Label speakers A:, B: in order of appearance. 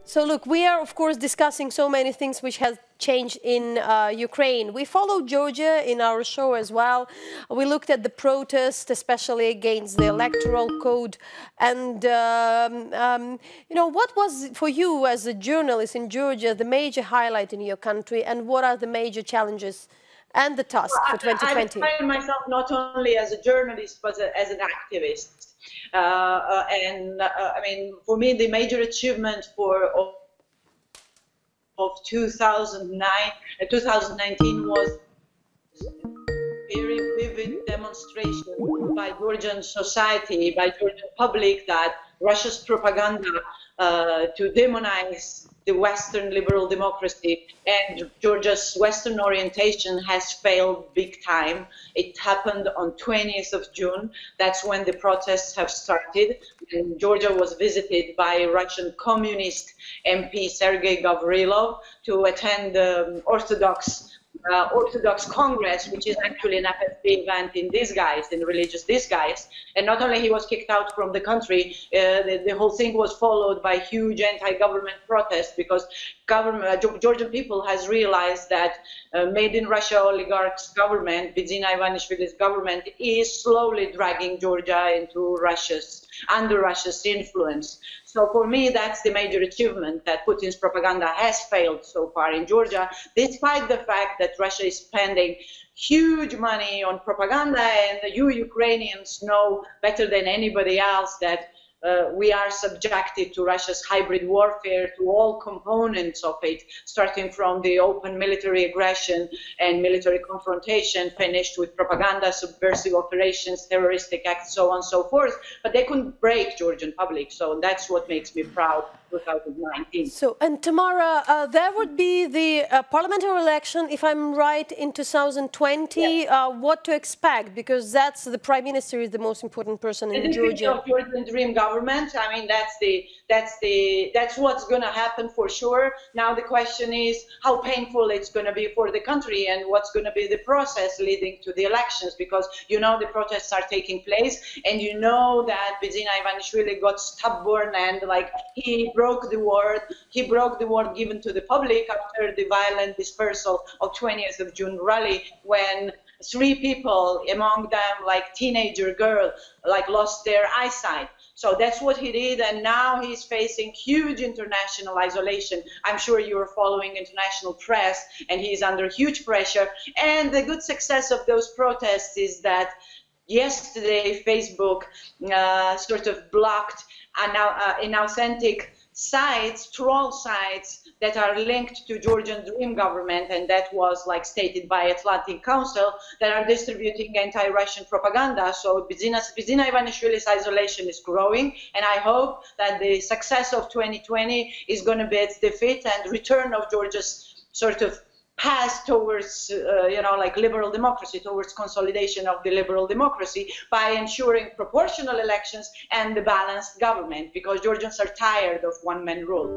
A: So look, we are of course discussing so many things which has changed in Ukraine. We followed Georgia in our show as well. We looked at the protest, especially against the electoral code. And, you know, what was for you as a journalist in Georgia the major highlight in your country, and what are the major challenges and the task for 2020?
B: I define myself not only as a journalist, but as an activist. I mean, for me, the major achievement of 2019 was very vivid demonstration by Georgian society, by Georgian public, that Russia's propaganda to demonize the Western liberal democracy and Georgia's Western orientation has failed big time. It happened on 20th of June. That's when the protests have started. And Georgia was visited by Russian communist MP Sergei Gavrilov to attend the Orthodox Congress, which is actually an FSB event in disguise, in religious disguise. And not only he was kicked out from the country, the whole thing was followed by huge anti-government protests because Georgian people has realized that made in Russia oligarchs government, Bidzina Ivanishvili's government, is slowly dragging Georgia into under Russia's influence. So for me, that's the major achievement, that Putin's propaganda has failed so far in Georgia, despite the fact that Russia is spending huge money on propaganda, and you Ukrainians know better than anybody else that we are subjected to Russia's hybrid warfare, to all components of it, starting from the open military aggression and military confrontation, finished with propaganda, subversive operations, terroristic acts, so on and so forth. But they couldn't break Georgian public, so that's what makes me proud. 2019.
A: So, and Tamara, there would be the parliamentary election, if I'm right, in 2020. Yes. What to expect? Because that's the prime minister is the most important person in Georgia.
B: The Georgian dream government. I mean, that's what's going to happen for sure. Now the question is how painful it's going to be for the country and what's going to be the process leading to the elections. Because you know the protests are taking place, and you know that Bidzina Ivanishvili got stubborn and like he broke the word given to the public after the violent dispersal of 20th of June rally, when 3 people, among them like teenager girl, like lost their eyesight. So that's what he did, and now he's facing huge international isolation. I'm sure you're following international press, and he's under huge pressure. And the good success of those protests is that yesterday Facebook sort of blocked inauthentic sites, troll sites that are linked to Georgian dream government, and that was like stated by Atlantic Council, that are distributing anti-Russian propaganda. So Bidzina Ivanishvili's isolation is growing, and I hope that the success of 2020 is going to be its defeat and return of Georgia's sort of path towards, like liberal democracy, towards consolidation of the liberal democracy by ensuring proportional elections and the balanced government, because Georgians are tired of one-man rule.